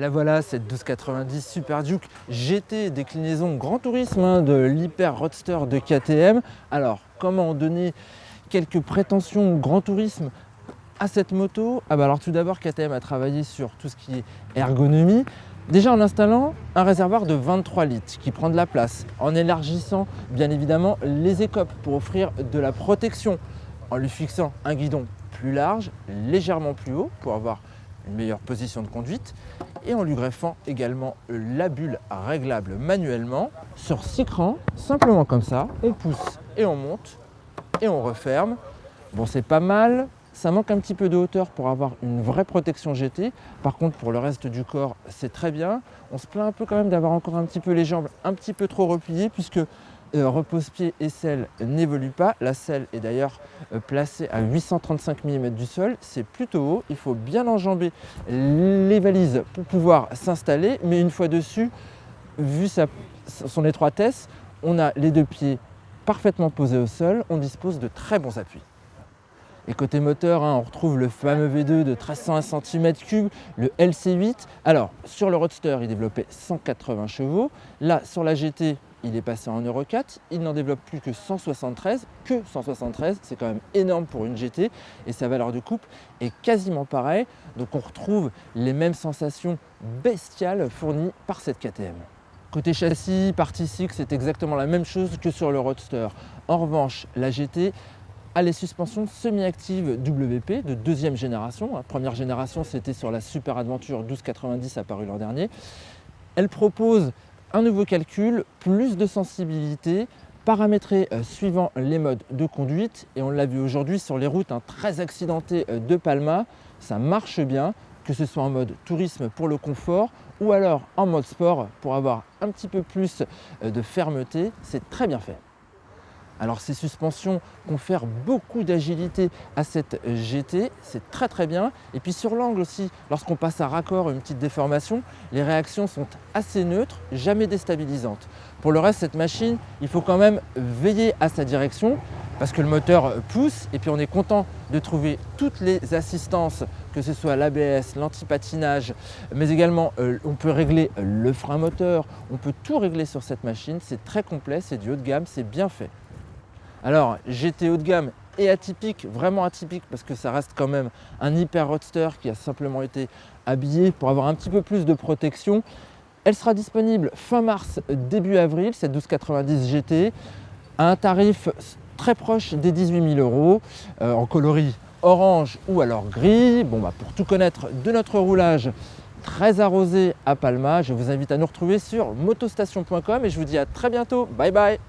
La voilà, cette 1290 Super Duke GT, déclinaison Grand Tourisme de l'Hyper Roadster de KTM. Alors, comment donner quelques prétentions Grand Tourisme à cette moto? Alors tout d'abord, KTM a travaillé sur tout ce qui est ergonomie. Déjà en installant un réservoir de 23 litres qui prend de la place, en élargissant bien évidemment les écopes pour offrir de la protection, en lui fixant un guidon plus large, légèrement plus haut pour avoir une meilleure position de conduite, et en lui greffant également la bulle réglable manuellement sur 6 crans, simplement comme ça. On pousse et on monte et on referme. Bon, c'est pas mal, ça manque un petit peu de hauteur pour avoir une vraie protection GT. Par contre, pour le reste du corps, c'est très bien. On se plaint un peu quand même d'avoir encore un petit peu les jambes un petit peu trop repliées, puisque repose-pied et selle n'évolue pas. La selle est d'ailleurs placée à 835 mm du sol, c'est plutôt haut. Il faut bien enjamber les valises pour pouvoir s'installer, mais une fois dessus, vu son étroitesse, on a les deux pieds parfaitement posés au sol, on dispose de très bons appuis. Et côté moteur, on retrouve le fameux V2 de 1301 cm3, le LC8. Alors, sur le Roadster, il développait 180 chevaux. Là, sur la GT, il est passé en Euro 4. Il n'en développe plus que 173. C'est quand même énorme pour une GT. Et sa valeur de coupe est quasiment pareille. Donc, on retrouve les mêmes sensations bestiales fournies par cette KTM. Côté châssis, partie cycle, c'est exactement la même chose que sur le Roadster. En revanche, la GT a les suspensions semi-actives WP de deuxième génération. La première génération, c'était sur la Super Adventure 1290 apparue l'an dernier. Elle propose un nouveau calcul, plus de sensibilité, paramétré suivant les modes de conduite. Et on l'a vu aujourd'hui sur les routes très accidentées de Palma. Ça marche bien, que ce soit en mode tourisme pour le confort ou alors en mode sport pour avoir un petit peu plus de fermeté. C'est très bien fait. Alors ces suspensions confèrent beaucoup d'agilité à cette GT, c'est très bien. Et puis sur l'angle aussi, lorsqu'on passe à raccord une petite déformation, les réactions sont assez neutres, jamais déstabilisantes. Pour le reste, cette machine, il faut quand même veiller à sa direction parce que le moteur pousse et puis on est content de trouver toutes les assistances, que ce soit l'ABS, l'anti-patinage, mais également on peut régler le frein moteur, on peut tout régler sur cette machine, c'est très complet, c'est du haut de gamme, c'est bien fait. Alors GT haut de gamme et atypique, vraiment atypique parce que ça reste quand même un Hyper Roadster qui a simplement été habillé pour avoir un petit peu plus de protection. Elle sera disponible fin mars, début avril, cette 1290 GT, à un tarif très proche des 18 000 € en coloris orange ou alors gris. Bon, pour tout connaître de notre roulage très arrosé à Palma, je vous invite à nous retrouver sur motostation.com et je vous dis à très bientôt. Bye bye.